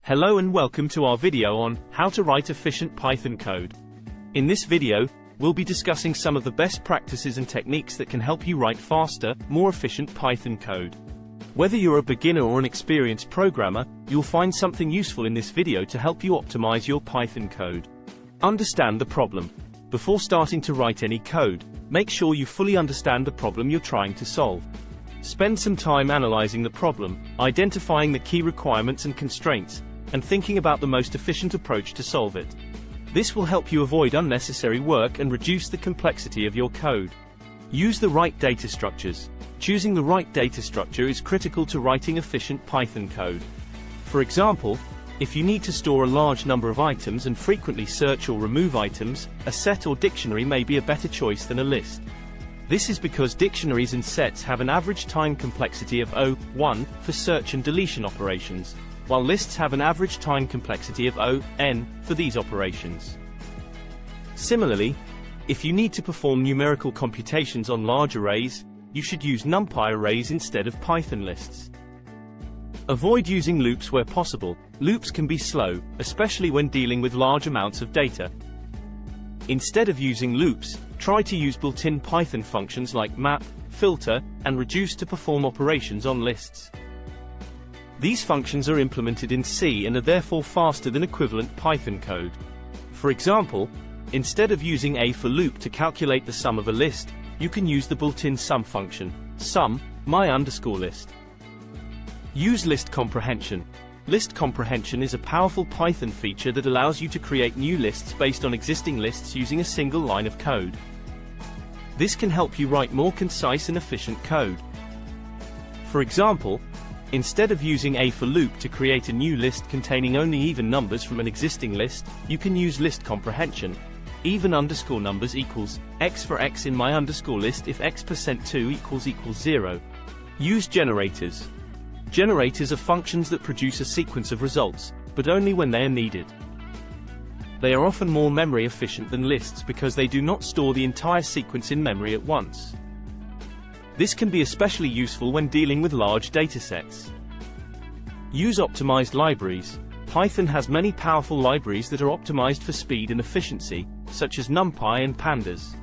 Hello and welcome to our video on how to write efficient Python code. In this video, we'll be discussing some of the best practices and techniques that can help you write faster, more efficient Python code. Whether you're a beginner or an experienced programmer, you'll find something useful in this video to help you optimize your Python code. Understand the problem. Before starting to write any code, make sure you fully understand the problem you're trying to solve. Spend some time analyzing the problem, identifying the key requirements and constraints, and thinking about the most efficient approach to solve it. This will help you avoid unnecessary work and reduce the complexity of your code. Use the right data structures. Choosing the right data structure is critical to writing efficient Python code. For example, if you need to store a large number of items and frequently search or remove items, a set or dictionary may be a better choice than a list. This is because dictionaries and sets have an average time complexity of O(1) for search and deletion operations, while lists have an average time complexity of O(n) for these operations. Similarly, if you need to perform numerical computations on large arrays, you should use NumPy arrays instead of Python lists. Avoid using loops where possible. Loops can be slow, especially when dealing with large amounts of data. Instead of using loops, try to use built-in Python functions like map, filter, and reduce to perform operations on lists. These functions are implemented in C and are therefore faster than equivalent Python code. For example, instead of using a for loop to calculate the sum of a list, you can use the built-in sum function, sum, my_list. Use list comprehension. List comprehension is a powerful Python feature that allows you to create new lists based on existing lists using a single line of code. This can help you write more concise and efficient code. For example, instead of using a for loop to create a new list containing only even numbers from an existing list, you can use list comprehension. Even_numbers equals x for x in my_list if x%2 equals 0. Use generators. Generators are functions that produce a sequence of results, but only when they are needed. They are often more memory efficient than lists because they do not store the entire sequence in memory at once. This can be especially useful when dealing with large datasets. Use optimized libraries. Python has many powerful libraries that are optimized for speed and efficiency, such as NumPy and Pandas.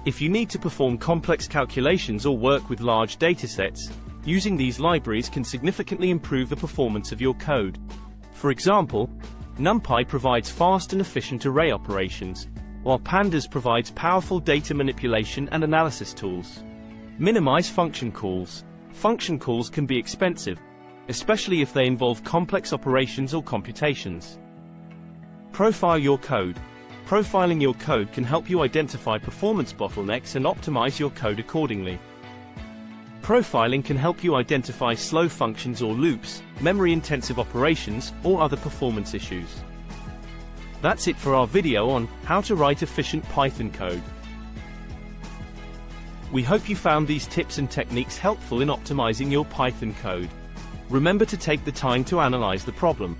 If you need to perform complex calculations or work with large datasets, using these libraries can significantly improve the performance of your code. For example, NumPy provides fast and efficient array operations, while Pandas provides powerful data manipulation and analysis tools. Minimize function calls. Function calls can be expensive, especially if they involve complex operations or computations. Profile your code. Profiling your code can help you identify performance bottlenecks and optimize your code accordingly. Profiling can help you identify slow functions or loops, memory-intensive operations, or other performance issues. That's it for our video on how to write efficient Python code. We hope you found these tips and techniques helpful in optimizing your Python code. Remember to take the time to analyze the problem,